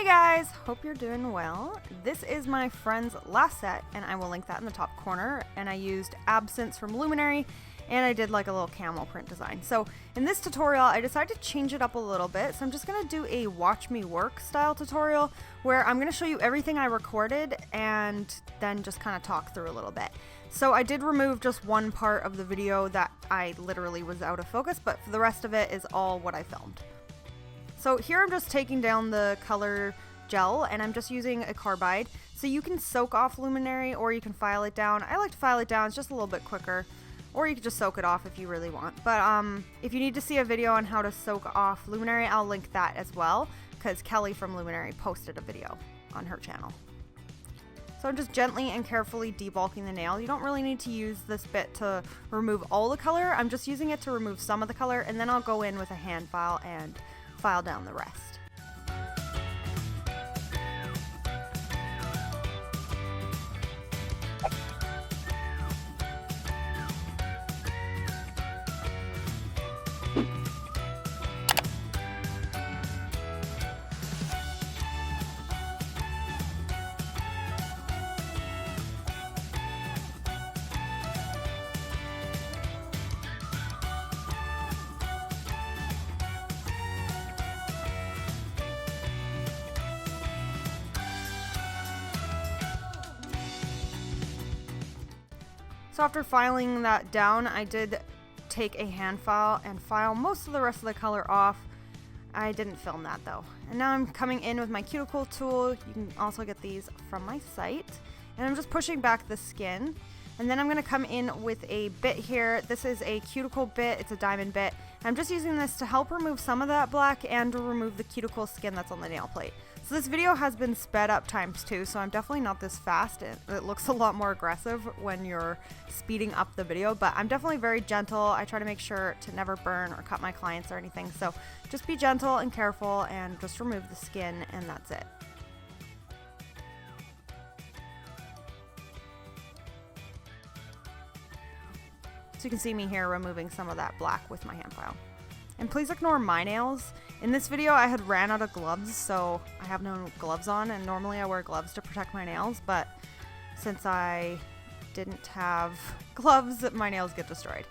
Hey guys, hope you're doing well. This is my friend's last set and I will link that in the top corner, and I used Absence from Luminary and I did like a little camel print design. So in this tutorial I decided to change it up a little bit, so I'm just going to do a watch me work style tutorial where I'm going to show you everything I recorded and then just kind of talk through a little bit. So I did remove just one part of the video that I literally was out of focus, but for the rest of it is all what I filmed. So here I'm just taking down the color gel and I'm just using a carbide. So you can soak off Luminary or you can file it down. I like to file it down, it's just a little bit quicker. Or you can just soak it off if you really want. But if you need to see a video on how to soak off Luminary, I'll link that as well, because Kelly from Luminary posted a video on her channel. So I'm just gently and carefully debulking the nail. You don't really need to use this bit to remove all the color. I'm just using it to remove some of the color, and then I'll go in with a hand file and file down the rest. So after filing that down, I did take a hand file and file most of the rest of the color off. I didn't film that though. And now I'm coming in with my Cuticle Tool. You can also get these from my site. And I'm just pushing back the skin. And then I'm going to come in with a bit here. This is a cuticle bit. It's a diamond bit. I'm just using this to help remove some of that black and to remove the cuticle skin that's on the nail plate. So this video has been sped up ×2, so I'm definitely not this fast. It looks a lot more aggressive when you're speeding up the video, but I'm definitely very gentle. I try to make sure to never burn or cut my clients or anything. So just be gentle and careful and just remove the skin, and that's it. So you can see me here removing some of that black with my hand file. And please ignore my nails. In this video I had ran out of gloves, so I have no gloves on, and normally I wear gloves to protect my nails, but since I didn't have gloves, my nails get destroyed.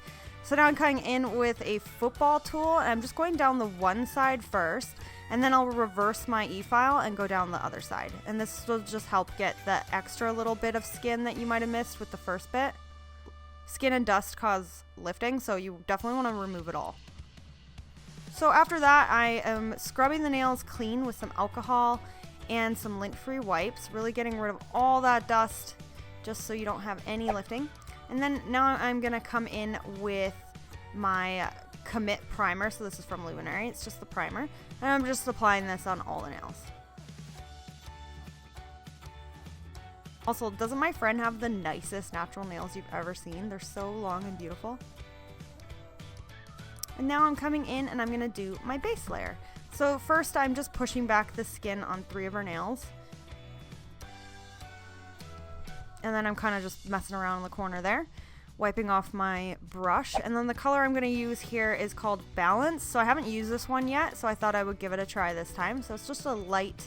So now I'm cutting in with a football tool, and I'm just going down the one side first, and then I'll reverse my e-file and go down the other side. And this will just help get the extra little bit of skin that you might have missed with the first bit. Skin and dust cause lifting, so you definitely want to remove it all. So after that, I am scrubbing the nails clean with some alcohol and some lint-free wipes, really getting rid of all that dust just so you don't have any lifting. And then now I'm going to come in with my Commit primer. So this is from Luminary. It's just the primer. And I'm just applying this on all the nails. Also, doesn't my friend have the nicest natural nails you've ever seen? They're so long and beautiful. And now I'm coming in and I'm going to do my base layer. So first I'm just pushing back the skin on 3 of her nails. And then I'm kind of just messing around in the corner there, wiping off my brush. And then the color I'm going to use here is called Balance. So I haven't used this one yet, so I thought I would give it a try this time. So it's just a light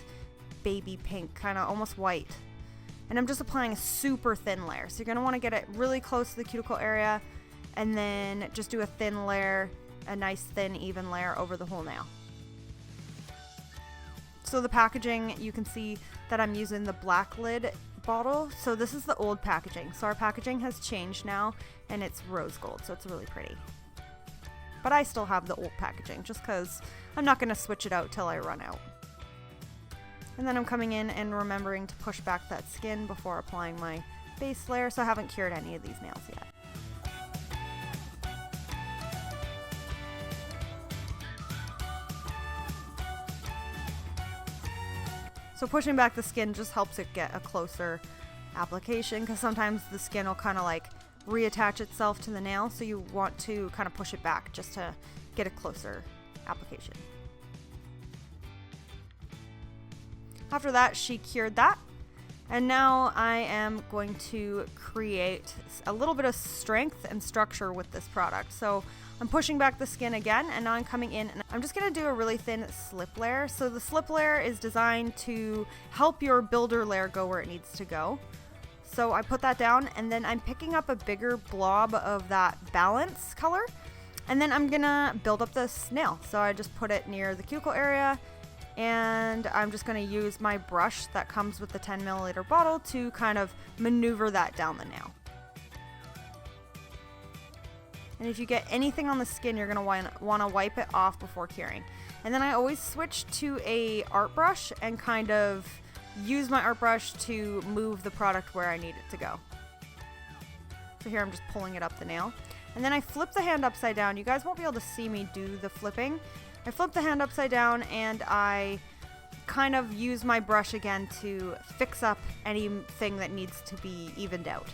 baby pink, kind of almost white. And I'm just applying a super thin layer. So you're going to want to get it really close to the cuticle area and then just do a thin layer, a nice thin even layer over the whole nail. So the packaging, you can see that I'm using the black lid bottle. So this is the old packaging. So our packaging has changed now and it's rose gold, so it's really pretty. But I still have the old packaging just because I'm not going to switch it out till I run out. And then I'm coming in and remembering to push back that skin before applying my base layer, so I haven't cured any of these nails yet. So pushing back the skin just helps it get a closer application, because sometimes the skin will kind of like reattach itself to the nail, so you want to kind of push it back just to get a closer application. After that, she cured that, And now I am going to create a little bit of strength and structure with this product. So I'm pushing back the skin again, and now I'm coming in and I'm just gonna do a really thin slip layer. So the slip layer is designed to help your builder layer go where it needs to go. So I put that down, and then I'm picking up a bigger blob of that balance color, and then I'm gonna build up this nail. So I just put it near the cuticle area, and I'm just going to use my brush that comes with the 10 milliliter bottle to kind of maneuver that down the nail. And if you get anything on the skin, you're going to want to wipe it off before curing. And then I always switch to a art brush and kind of use my art brush to move the product where I need it to go. So here I'm just pulling it up the nail. And then I flip the hand upside down. You guys won't be able to see me do the flipping. I flip the hand upside down, and I kind of use my brush again to fix up anything that needs to be evened out.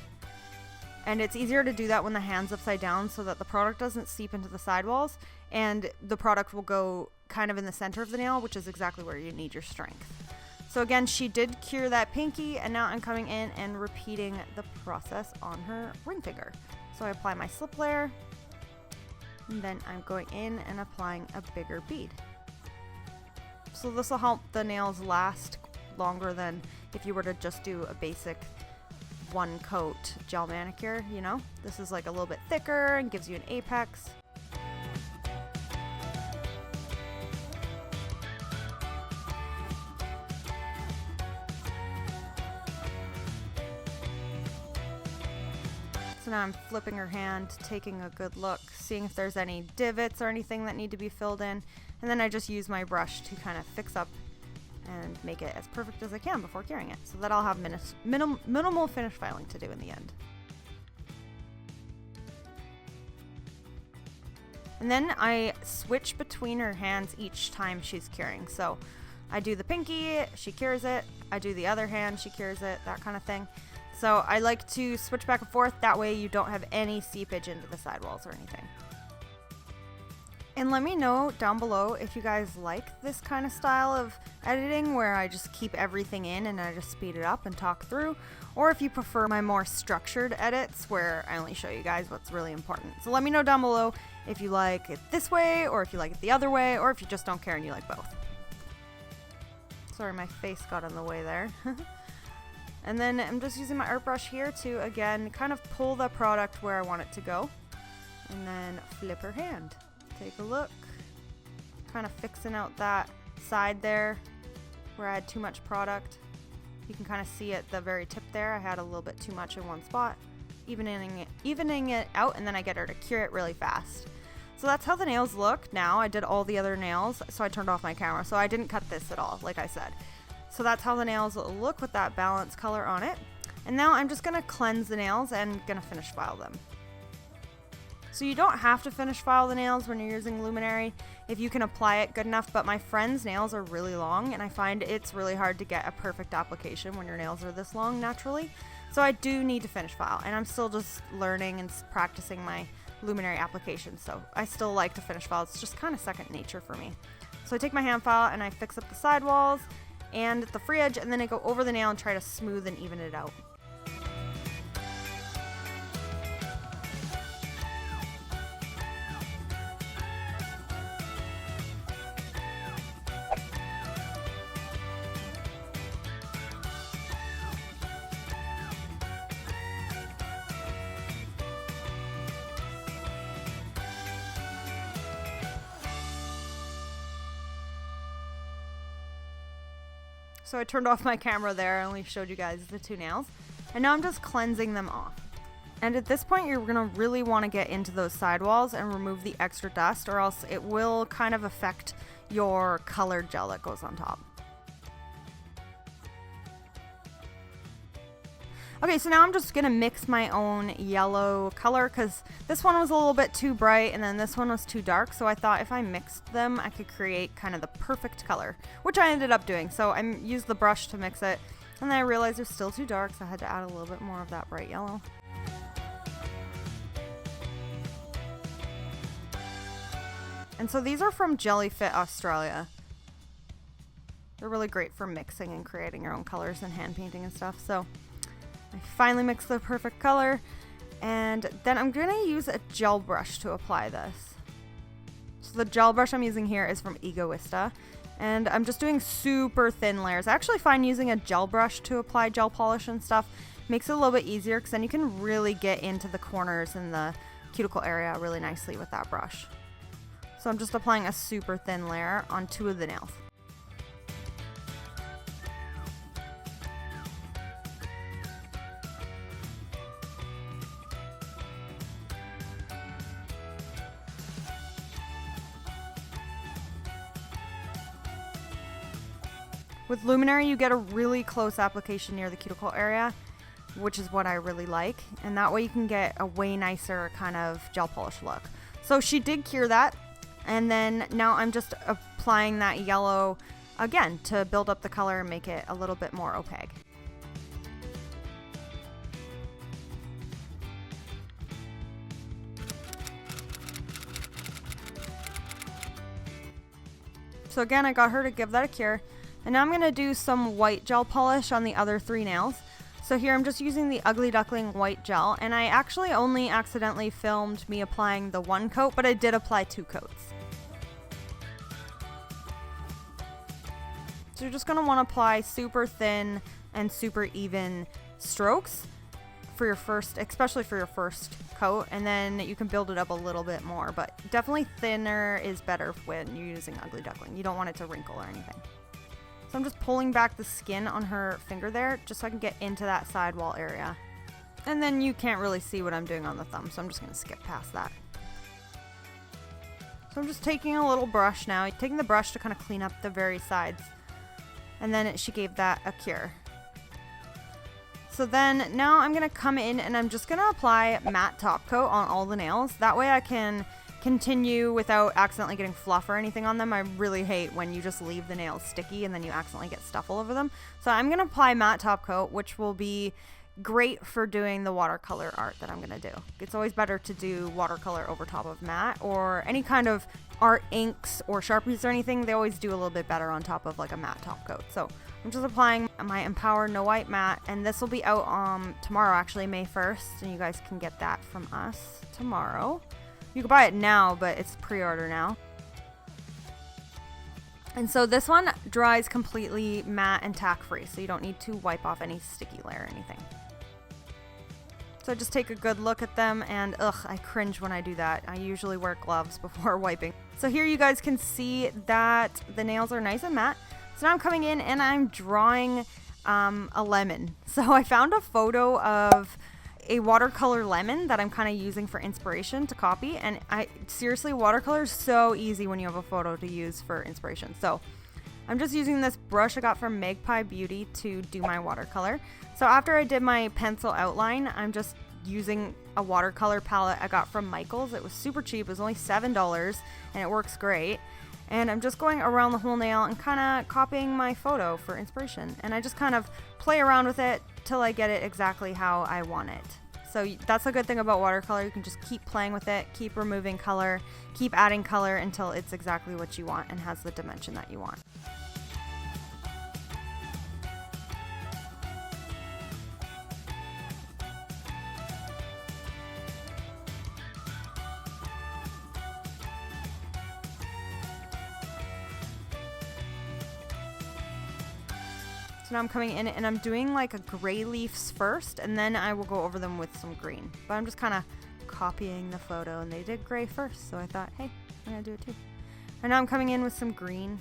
And it's easier to do that when the hand's upside down so that the product doesn't seep into the sidewalls, and the product will go kind of in the center of the nail, which is exactly where you need your strength. So again, she did cure that pinky, and now I'm coming in and repeating the process on her ring finger. So I apply my slip layer, and then I'm going in and applying a bigger bead. So this will help the nails last longer than if you were to just do a basic one coat gel manicure, you know? This is like a little bit thicker and gives you an apex. So now I'm flipping her hand, taking a good look, seeing if there's any divots or anything that need to be filled in. And then I just use my brush to kind of fix up and make it as perfect as I can before curing it, so that I'll have minimal finish filing to do in the end. And then I switch between her hands each time she's curing. So I do the pinky, she cures it. I do the other hand, she cures it, that kind of thing. So I like to switch back and forth, that way you don't have any seepage into the sidewalls or anything. And let me know down below if you guys like this kind of style of editing where I just keep everything in and I just speed it up and talk through, or if you prefer my more structured edits where I only show you guys what's really important. So let me know down below if you like it this way, or if you like it the other way, or if you just don't care and you like both. Sorry, my face got in the way there. And then I'm just using my art brush here to, again, kind of pull the product where I want it to go. And then flip her hand. Take a look. Kind of fixing out that side there where I had too much product. You can kind of see at the very tip there, I had a little bit too much in one spot. Evening it out, and then I get her to cure it really fast. So that's how the nails look now. I did all the other nails, so I turned off my camera. So I didn't cut this at all, like I said. So that's how the nails look with that balance color on it. And now I'm just gonna cleanse the nails and gonna finish file them. So you don't have to finish file the nails when you're using Luminary if you can apply it good enough, but my friend's nails are really long, and I find it's really hard to get a perfect application when your nails are this long naturally. So I do need to finish file, and I'm still just learning and practicing my Luminary application, so I still like to finish file. It's just kind of second nature for me. So I take my hand file and I fix up the sidewalls and the free edge, and then I go over the nail and try to smooth and even it out. So I turned off my camera there, I only showed you guys the two nails. And now I'm just cleansing them off. And at this point, you're gonna really wanna get into those sidewalls and remove the extra dust, or else it will kind of affect your colored gel that goes on top. Okay, so now I'm just gonna mix my own yellow color, because this one was a little bit too bright and then this one was too dark, so I thought if I mixed them I could create kind of the perfect color, which I ended up doing. So I used the brush to mix it, and then I realized it was still too dark, so I had to add a little bit more of that bright yellow. And so these are from Jellyfit Australia. They're really great for mixing and creating your own colors and hand painting and stuff. So I finally mixed the perfect color, and then I'm gonna use a gel brush to apply this. So the gel brush I'm using here is from Egoista, and I'm just doing super thin layers. I actually find using a gel brush to apply gel polish and stuff makes it a little bit easier, because then you can really get into the corners and the cuticle area really nicely with that brush. So I'm just applying a super thin layer on 2 of the nails. With Luminary, you get a really close application near the cuticle area, which is what I really like. And that way you can get a way nicer kind of gel polish look. So she did cure that. And then now I'm just applying that yellow again to build up the color and make it a little bit more opaque. So again, I got her to give that a cure. And now I'm going to do some white gel polish on the other 3 nails. So here I'm just using the Ugly Duckling white gel, and I actually only accidentally filmed me applying the 1 coat, but I did apply 2 coats. So you're just going to want to apply super thin and super even strokes for your first, especially for your first coat, and then you can build it up a little bit more, but definitely thinner is better when you're using Ugly Duckling. You don't want it to wrinkle or anything. So I'm just pulling back the skin on her finger there, just so I can get into that sidewall area. And then you can't really see what I'm doing on the thumb, so I'm just going to skip past that. So I'm just taking a little brush now, taking the brush to kind of clean up the very sides. And then she gave that a cure. So then now I'm going to come in and I'm just going to apply matte top coat on all the nails. That way I can continue without accidentally getting fluff or anything on them. I really hate when you just leave the nails sticky and then you accidentally get stuff all over them. So I'm going to apply matte top coat, which will be great for doing the watercolor art that I'm going to do. It's always better to do watercolor over top of matte, or any kind of art inks or Sharpies or anything. They always do a little bit better on top of like a matte top coat. So I'm just applying my Empower No White Matte, and this will be out tomorrow, actually May 1st, and you guys can get that from us tomorrow. You can buy it now, but it's pre-order now. And so this one dries completely matte and tack free, so you don't need to wipe off any sticky layer or anything. So just take a good look at them, and I cringe when I do that. I usually wear gloves before wiping. So here you guys can see that the nails are nice and matte. So now I'm coming in and I'm drawing a lemon. So I found a photo of a watercolor lemon that I'm kind of using for inspiration to copy, and seriously, watercolor is so easy when you have a photo to use for inspiration. So I'm just using this brush I got from Magpie Beauty to do my watercolor. So after I did my pencil outline, I'm just using a watercolor palette I got from Michaels. It was super cheap, it was only $7, and it works great. And I'm just going around the whole nail and kind of copying my photo for inspiration. And I just kind of play around with it till I get it exactly how I want it. So that's a good thing about watercolor. You can just keep playing with it, keep removing color, keep adding color until it's exactly what you want and has the dimension that you want. So now I'm coming in and I'm doing like a gray leaves first, and then I will go over them with some green. But I'm just kind of copying the photo, and they did gray first, so I thought, hey, I'm gonna do it too. And now I'm coming in with some green,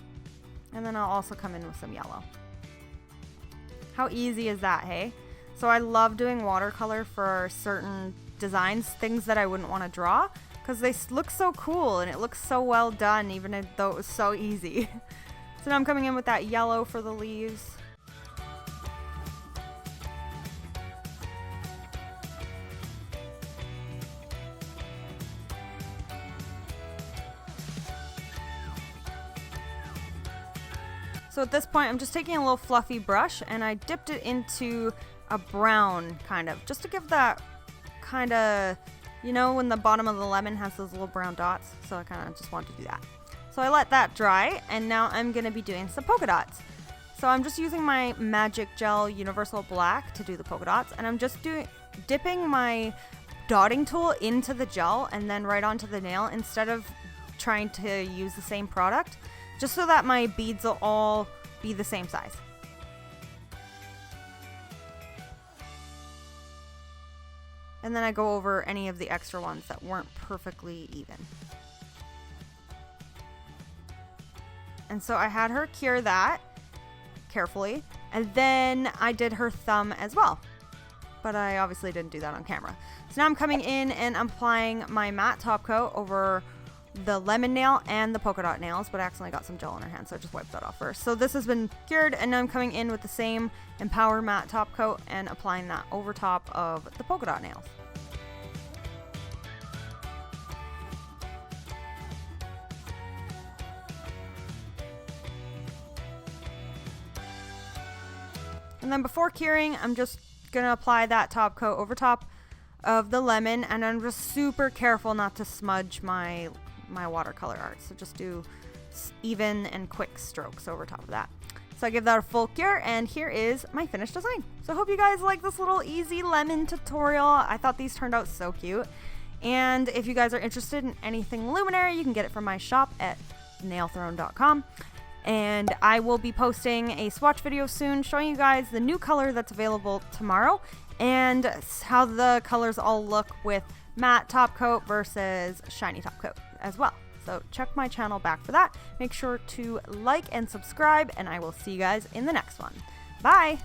and then I'll also come in with some yellow. How easy is that, hey? So I love doing watercolor for certain designs, things that I wouldn't want to draw, because they look so cool and it looks so well done, even though it was so easy. So now I'm coming in with that yellow for the leaves. So at this point, I'm just taking a little fluffy brush and I dipped it into a brown kind of, just to give that kind of, you know, when the bottom of the lemon has those little brown dots. So I kind of just wanted to do that. So I let that dry, and now I'm going to be doing some polka dots. So I'm just using my Magic Gel Universal Black to do the polka dots, and I'm just dipping my dotting tool into the gel and then right onto the nail instead of trying to use the same product, just so that my beads will all be the same size. And then I go over any of the extra ones that weren't perfectly even. And so I had her cure that carefully, and then I did her thumb as well, but I obviously didn't do that on camera. So now I'm coming in and I'm applying my matte top coat over the lemon nail and the polka dot nails, but I accidentally got some gel in her hand, so I just wiped that off first. So this has been cured, and now I'm coming in with the same Empower matte top coat and applying that over top of the polka dot nails. And then before curing, I'm just gonna apply that top coat over top of the lemon, and I'm just super careful not to smudge my watercolor art. So just do even and quick strokes over top of that. So I give that a full cure, and here is my finished design. So I hope you guys like this little easy lemon tutorial. I thought these turned out so cute. And if you guys are interested in anything luminary, you can get it from my shop at nailthrone.com. And I will be posting a swatch video soon showing you guys the new color that's available tomorrow and how the colors all look with matte top coat versus shiny top coat as well. So check my channel back for that. Make sure to like and subscribe, and I will see you guys in the next one. Bye!